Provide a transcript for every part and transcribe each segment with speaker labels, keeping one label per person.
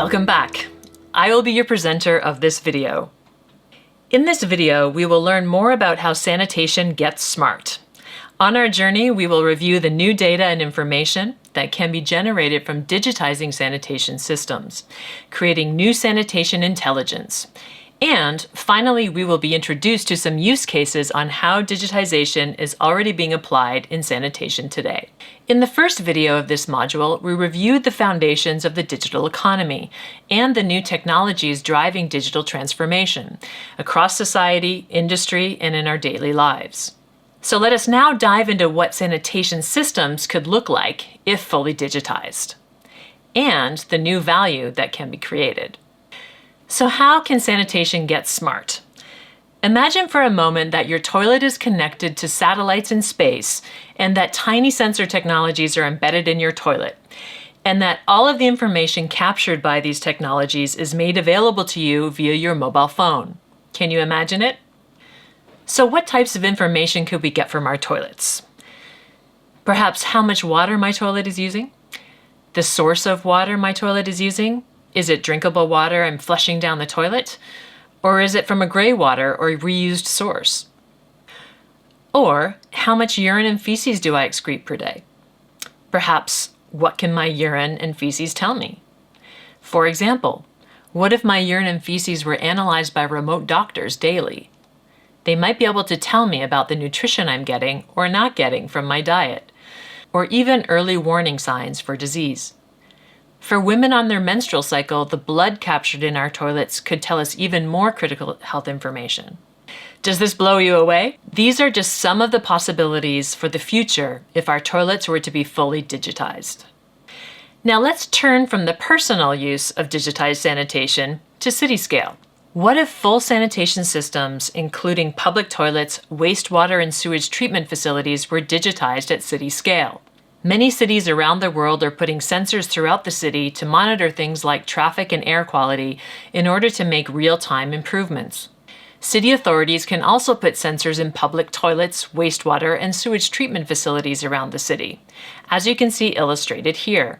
Speaker 1: Welcome back. I will be your presenter of this video. In this video, we will learn more about how sanitation gets smart. On our journey, we will review the new data and information that can be generated from digitizing sanitation systems, creating new sanitation intelligence. And finally, we will be introduced to some use cases on how digitization is already being applied in sanitation today. In the first video of this module, we reviewed the foundations of the digital economy and the new technologies driving digital transformation across society, industry, and in our daily lives. So let us now dive into what sanitation systems could look like if fully digitized, and the new value that can be created. So how can sanitation get smart? Imagine for a moment that your toilet is connected to satellites in space and that tiny sensor technologies are embedded in your toilet, and that all of the information captured by these technologies is made available to you via your mobile phone. Can you imagine it? So what types of information could we get from our toilets? Perhaps how much water my toilet is using? The source of water my toilet is using? Is it drinkable water I'm flushing down the toilet? Or is it from a gray water or reused source? Or how much urine and feces do I excrete per day? Perhaps what can my urine and feces tell me? For example, what if my urine and feces were analyzed by remote doctors daily? They might be able to tell me about the nutrition I'm getting or not getting from my diet, or even early warning signs for disease. For women on their menstrual cycle, the blood captured in our toilets could tell us even more critical health information. Does this blow you away? These are just some of the possibilities for the future if our toilets were to be fully digitized. Now let's turn from the personal use of digitized sanitation to city scale. What if full sanitation systems, including public toilets, wastewater, and sewage treatment facilities, were digitized at city scale? Many cities around the world are putting sensors throughout the city to monitor things like traffic and air quality in order to make real-time improvements. City authorities can also put sensors in public toilets, wastewater, and sewage treatment facilities around the city, as you can see illustrated here.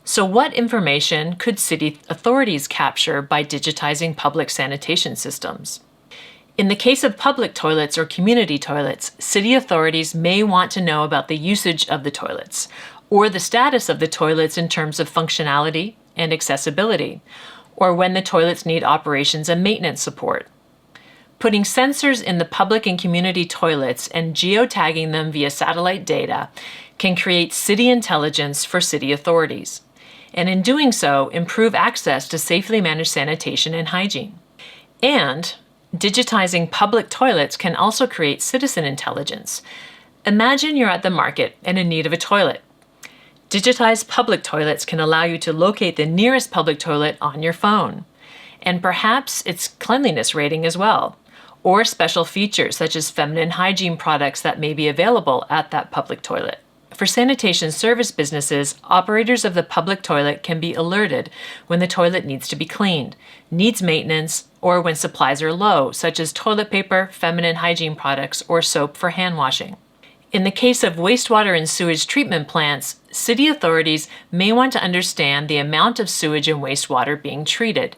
Speaker 1: So what information could city authorities capture by digitizing public sanitation systems? In the case of public toilets or community toilets, city authorities may want to know about the usage of the toilets, or the status of the toilets in terms of functionality and accessibility, or when the toilets need operations and maintenance support. Putting sensors in the public and community toilets and geotagging them via satellite data can create city intelligence for city authorities, and in doing so, improve access to safely managed sanitation and hygiene. And digitizing public toilets can also create citizen intelligence. Imagine you're at the market and in need of a toilet. Digitized public toilets can allow you to locate the nearest public toilet on your phone, and perhaps its cleanliness rating as well, or special features such as feminine hygiene products that may be available at that public toilet. For sanitation service businesses, operators of the public toilet can be alerted when the toilet needs to be cleaned, needs maintenance, or when supplies are low, such as toilet paper, feminine hygiene products, or soap for hand washing. In the case of wastewater and sewage treatment plants, city authorities may want to understand the amount of sewage and wastewater being treated,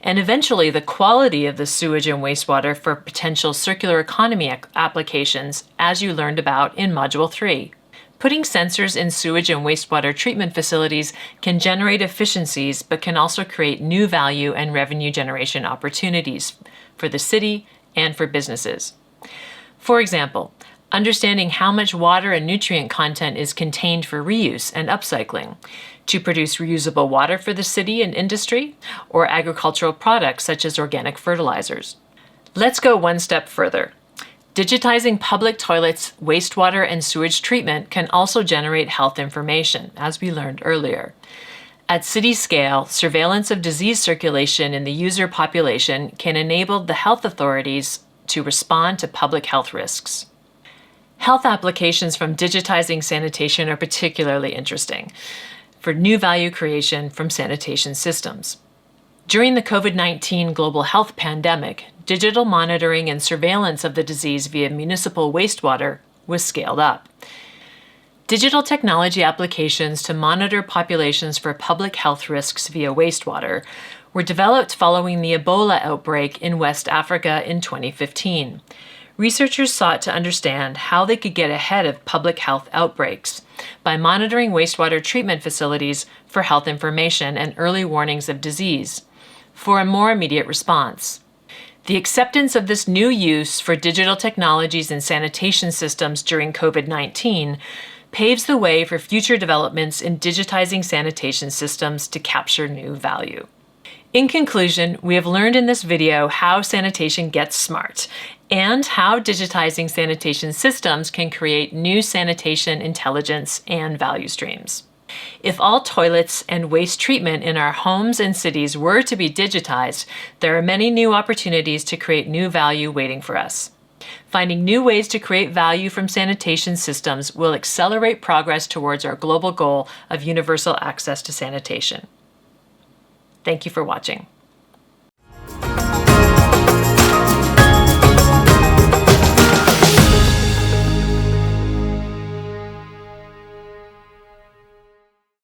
Speaker 1: and eventually the quality of the sewage and wastewater for potential circular economy applications, as you learned about in Module 3. Putting sensors in sewage and wastewater treatment facilities can generate efficiencies, but can also create new value and revenue generation opportunities for the city and for businesses. For example, understanding how much water and nutrient content is contained for reuse and upcycling to produce reusable water for the city and industry, or agricultural products such as organic fertilizers. Let's go one step further. Digitizing public toilets, wastewater, and sewage treatment can also generate health information, as we learned earlier. At city scale, surveillance of disease circulation in the user population can enable the health authorities to respond to public health risks. Health applications from digitizing sanitation are particularly interesting for new value creation from sanitation systems. During the COVID-19 global health pandemic, digital monitoring and surveillance of the disease via municipal wastewater was scaled up. Digital technology applications to monitor populations for public health risks via wastewater were developed following the Ebola outbreak in West Africa in 2015. Researchers sought to understand how they could get ahead of public health outbreaks by monitoring wastewater treatment facilities for health information and early warnings of disease for a more immediate response. The acceptance of this new use for digital technologies in sanitation systems during COVID-19 paves the way for future developments in digitizing sanitation systems to capture new value. In conclusion, we have learned in this video how sanitation gets smart and how digitizing sanitation systems can create new sanitation intelligence and value streams. If all toilets and waste treatment in our homes and cities were to be digitized, there are many new opportunities to create new value waiting for us. Finding new ways to create value from sanitation systems will accelerate progress towards our global goal of universal access to sanitation. Thank you for watching.